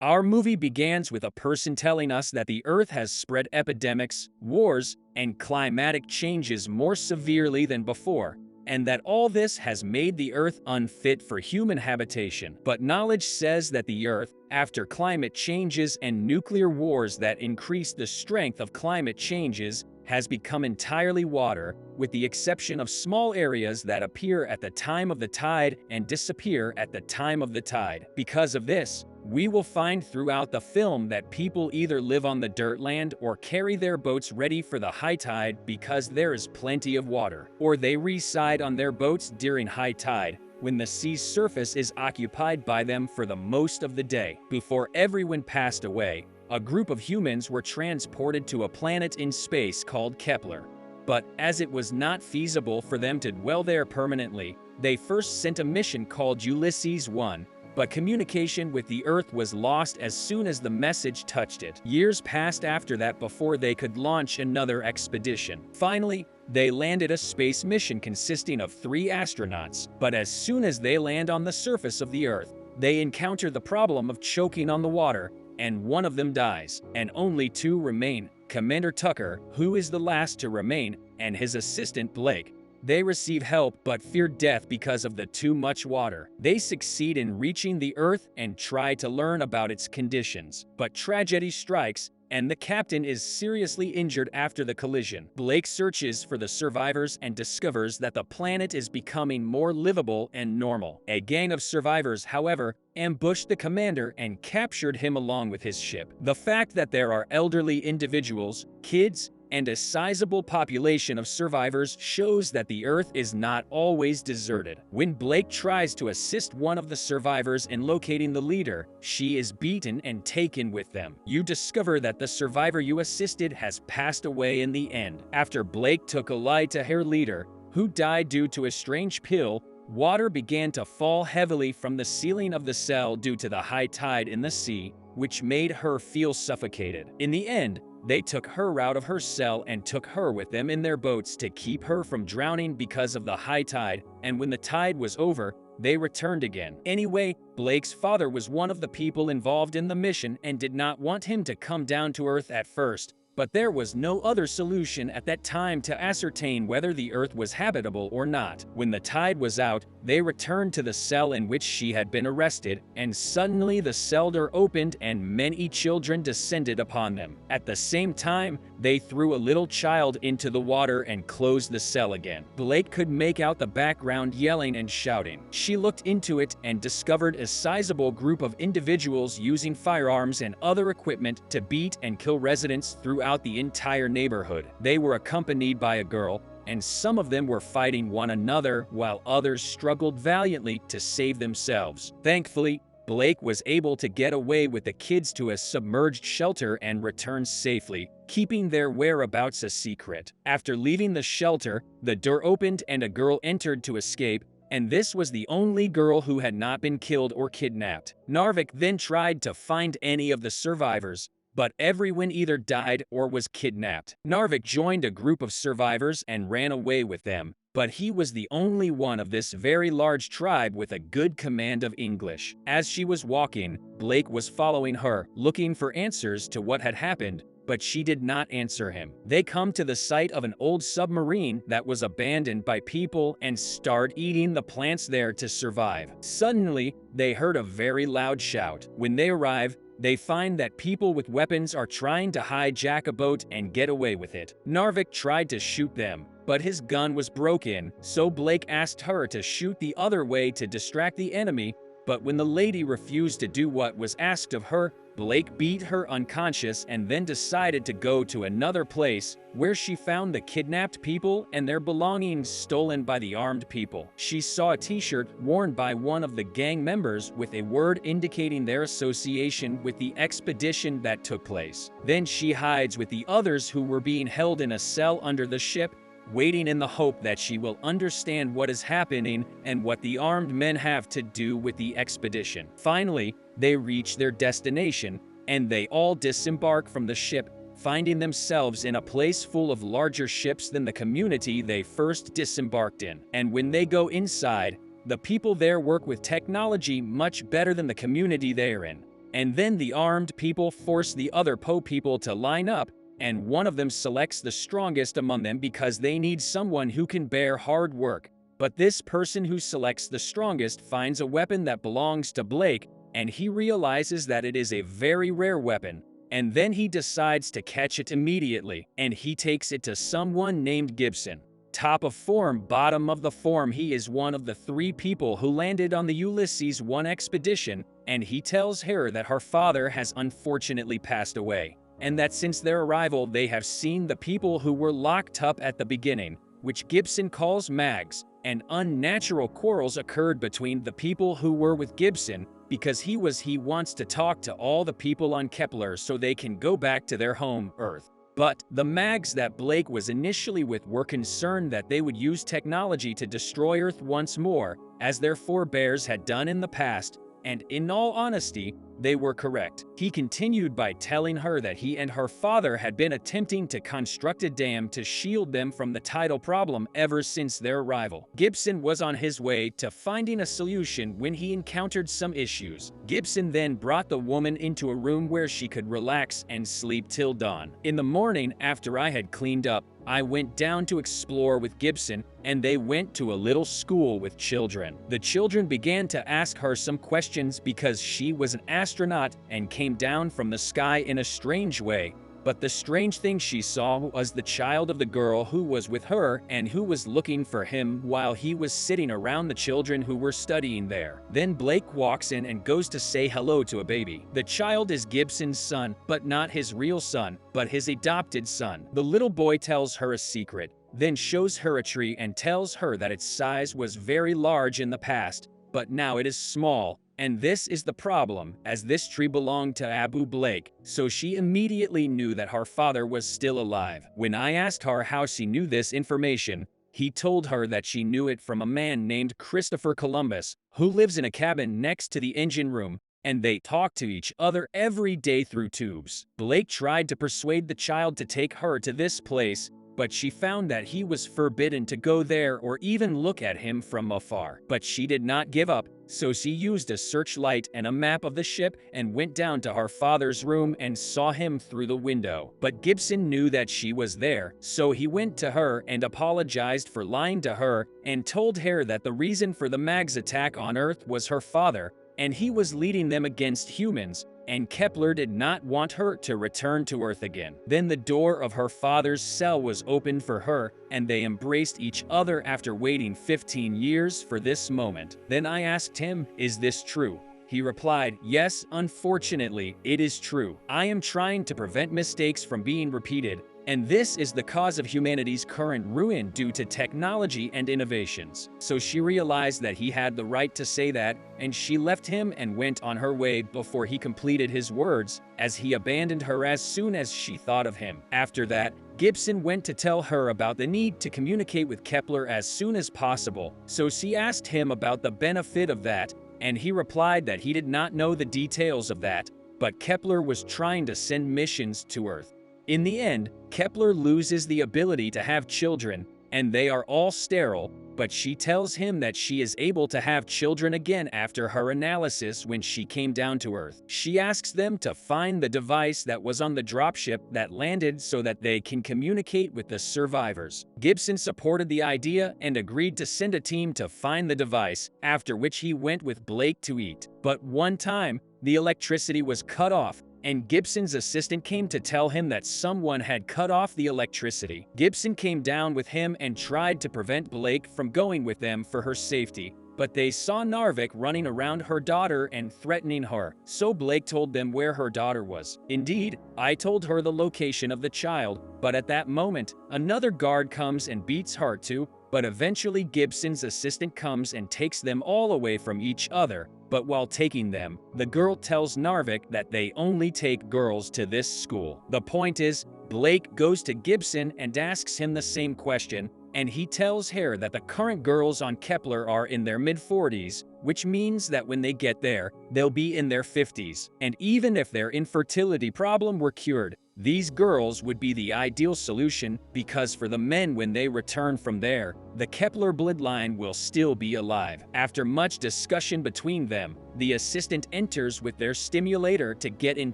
Our movie begins with a person telling us that the Earth has spread epidemics, wars, and climatic changes more severely than before, and that all this has made the Earth unfit for human habitation. But knowledge says that the Earth, after climate changes and nuclear wars that increase the strength of climate changes, has become entirely water, with the exception of small areas that appear at the time of the tide and disappear at the time of the tide. Because of this, we will find throughout the film that people either live on the dirt land or carry their boats ready for the high tide because there is plenty of water, or they reside on their boats during high tide, when the sea's surface is occupied by them for the most of the day. Before everyone passed away, a group of humans were transported to a planet in space called Kepler. But as it was not feasible for them to dwell there permanently, they first sent a mission called Ulysses 1, but communication with the Earth was lost as soon as the message touched it. Years passed after that before they could launch another expedition. Finally, they landed a space mission consisting of 3 astronauts, but as soon as they land on the surface of the Earth, they encounter the problem of choking on the water, and one of them dies, and only 2 remain: Commander Tucker, who is the last to remain, and his assistant Blake. They receive help but fear death because of the too much water. They succeed in reaching the Earth and try to learn about its conditions. But tragedy strikes, and the captain is seriously injured after the collision. Blake searches for the survivors and discovers that the planet is becoming more livable and normal. A gang of survivors, however, ambushed the commander and captured him along with his ship. The fact that there are elderly individuals, kids, and a sizable population of survivors shows that the Earth is not always deserted. When Blake tries to assist one of the survivors in locating the leader, she is beaten and taken with them. You discover that the survivor you assisted has passed away in the end. After Blake took a lie to her leader, who died due to a strange pill, water began to fall heavily from the ceiling of the cell due to the high tide in the sea, which made her feel suffocated. In the end, they took her out of her cell and took her with them in their boats to keep her from drowning because of the high tide, and when the tide was over, they returned again. Anyway, Blake's father was one of the people involved in the mission and did not want him to come down to Earth at first, but there was no other solution at that time to ascertain whether the Earth was habitable or not. When the tide was out, they returned to the cell in which she had been arrested, and suddenly the cell door opened and many children descended upon them. At the same time, they threw a little child into the water and closed the cell again. Blake could make out the background yelling and shouting. She looked into it and discovered a sizable group of individuals using firearms and other equipment to beat and kill residents throughout the entire neighborhood. They were accompanied by a girl, and some of them were fighting one another while others struggled valiantly to save themselves. Thankfully, Blake was able to get away with the kids to a submerged shelter and return safely, keeping their whereabouts a secret. After leaving the shelter, the door opened and a girl entered to escape, and this was the only girl who had not been killed or kidnapped. Narvik then tried to find any of the survivors, but everyone either died or was kidnapped. Narvik joined a group of survivors and ran away with them, but he was the only one of this very large tribe with a good command of English. As she was walking, Blake was following her, looking for answers to what had happened, but she did not answer him. They come to the site of an old submarine that was abandoned by people and start eating the plants there to survive. Suddenly, they heard a very loud shout. When they arrive, they find that people with weapons are trying to hijack a boat and get away with it. Narvik tried to shoot them, but his gun was broken, so Blake asked her to shoot the other way to distract the enemy, but when the lady refused to do what was asked of her, Blake beat her unconscious and then decided to go to another place where she found the kidnapped people and their belongings stolen by the armed people. She saw a t-shirt worn by one of the gang members with a word indicating their association with the expedition that took place. Then she hides with the others who were being held in a cell under the ship, waiting in the hope that she will understand what is happening and what the armed men have to do with the expedition. Finally, they reach their destination, and they all disembark from the ship, finding themselves in a place full of larger ships than the community they first disembarked in. And when they go inside, the people there work with technology much better than the community they're in. And then the armed people force the other people to line up, and one of them selects the strongest among them because they need someone who can bear hard work. But this person who selects the strongest finds a weapon that belongs to Blake, and he realizes that it is a very rare weapon. And then he decides to catch it immediately, and he takes it to someone named Gibson. Top of form, bottom of the form, he is one of the 3 people who landed on the Ulysses 1 expedition, and he tells her that her father has unfortunately passed away, and that since their arrival they have seen the people who were locked up at the beginning, which Gibson calls mags, and unnatural quarrels occurred between the people who were with Gibson because he wants to talk to all the people on Kepler so they can go back to their home, Earth. But the mags that Blake was initially with were concerned that they would use technology to destroy Earth once more, as their forebears had done in the past, and in all honesty, they were correct. He continued by telling her that he and her father had been attempting to construct a dam to shield them from the tidal problem ever since their arrival. Gibson was on his way to finding a solution when he encountered some issues. Gibson then brought the woman into a room where she could relax and sleep till dawn. In the morning, after I had cleaned up, I went down to explore with Gibson, and they went to a little school with children. The children began to ask her some questions because she was an astronaut and came down from the sky in a strange way. But the strange thing she saw was the child of the girl who was with her and who was looking for him while he was sitting around the children who were studying there. Then Blake walks in and goes to say hello to a baby. The child is Gibson's son, but not his real son, but his adopted son. The little boy tells her a secret, then shows her a tree and tells her that its size was very large in the past, but now it is small. And this is the problem, as this tree belonged to Abu Blake, so she immediately knew that her father was still alive. When I asked her how she knew this information, he told her that she knew it from a man named Christopher Columbus, who lives in a cabin next to the engine room, and they talk to each other every day through tubes. Blake tried to persuade the child to take her to this place, but she found that he was forbidden to go there or even look at him from afar. But she did not give up, so she used a searchlight and a map of the ship and went down to her father's room and saw him through the window. But Gibson knew that she was there, so he went to her and apologized for lying to her and told her that the reason for the Mag's attack on Earth was her father, and he was leading them against humans, and Kepler did not want her to return to Earth again. Then the door of her father's cell was opened for her, and they embraced each other after waiting 15 years for this moment. Then I asked him, "Is this true?" He replied, "Yes, unfortunately, it is true. I am trying to prevent mistakes from being repeated, and this is the cause of humanity's current ruin due to technology and innovations." So she realized that he had the right to say that, and she left him and went on her way before he completed his words, as he abandoned her as soon as she thought of him. After that, Gibson went to tell her about the need to communicate with Kepler as soon as possible, so she asked him about the benefit of that, and he replied that he did not know the details of that, but Kepler was trying to send missions to Earth. In the end, Kepler loses the ability to have children, and they are all sterile, but she tells him that she is able to have children again after her analysis when she came down to Earth. She asks them to find the device that was on the dropship that landed so that they can communicate with the survivors. Gibson supported the idea and agreed to send a team to find the device, after which he went with Blake to eat. But one time, the electricity was cut off, and Gibson's assistant came to tell him that someone had cut off the electricity. Gibson came down with him and tried to prevent Blake from going with them for her safety, but they saw Narvik running around her daughter and threatening her, so Blake told them where her daughter was. Indeed, I told her the location of the child, but at that moment, another guard comes and beats her too, but eventually Gibson's assistant comes and takes them all away from each other. But while taking them, the girl tells Narvik that they only take girls to this school. The point is, Blake goes to Gibson and asks him the same question, and he tells her that the current girls on Kepler are in their mid-40s, which means that when they get there, they'll be in their 50s. And even if their infertility problem were cured, these girls would be the ideal solution because for the men when they return from there, the Kepler bloodline will still be alive. After much discussion between them, the assistant enters with their stimulator to get in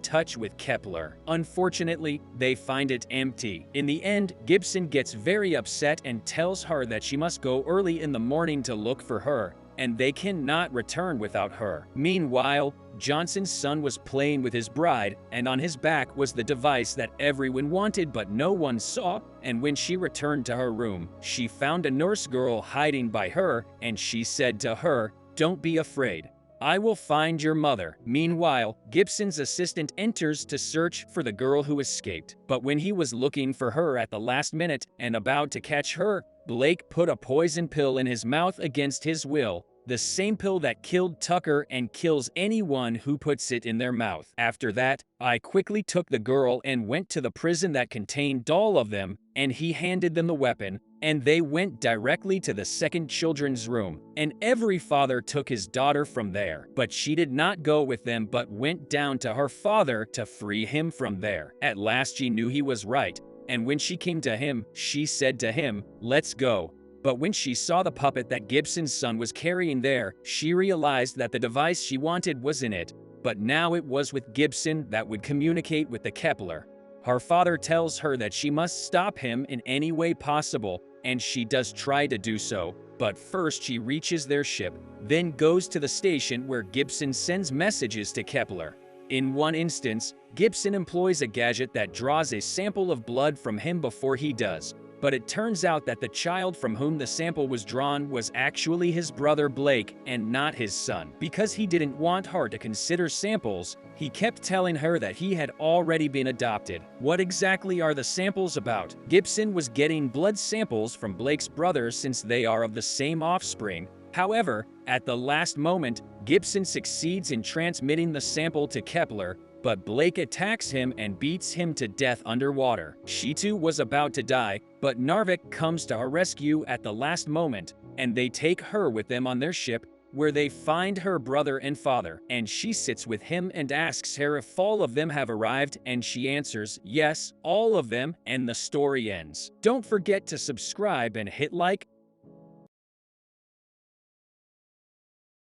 touch with Kepler. Unfortunately, they find it empty. In the end, Gibson gets very upset and tells her that she must go early in the morning to look for her, and they cannot return without her. Meanwhile, Johnson's son was playing with his bride, and on his back was the device that everyone wanted but no one saw, and when she returned to her room, she found a nurse girl hiding by her, and she said to her, "Don't be afraid. I will find your mother." Meanwhile, Gibson's assistant enters to search for the girl who escaped. But when he was looking for her at the last minute and about to catch her, Blake put a poison pill in his mouth against his will, the same pill that killed Tucker and kills anyone who puts it in their mouth. After that, I quickly took the girl and went to the prison that contained all of them, and he handed them the weapon, and they went directly to the second children's room, and every father took his daughter from there. But she did not go with them but went down to her father to free him from there. At last she knew he was right, and when she came to him, she said to him, "Let's go." But when she saw the puppet that Gibson's son was carrying there, she realized that the device she wanted was in it, but now it was with Gibson that would communicate with the Kepler. Her father tells her that she must stop him in any way possible, and she does try to do so, but first she reaches their ship, then goes to the station where Gibson sends messages to Kepler. In one instance, Gibson employs a gadget that draws a sample of blood from him before he does, but it turns out that the child from whom the sample was drawn was actually his brother Blake and not his son. Because he didn't want her to consider samples, he kept telling her that he had already been adopted. What exactly are the samples about? Gibson was getting blood samples from Blake's brothers since they are of the same offspring. However, at the last moment, Gibson succeeds in transmitting the sample to Kepler, but Blake attacks him and beats him to death underwater. She too was about to die, but Narvik comes to her rescue at the last moment, and they take her with them on their ship, where they find her brother and father, and she sits with him and asks her if all of them have arrived, and she answers, yes, all of them, and the story ends. Don't forget to subscribe and hit like,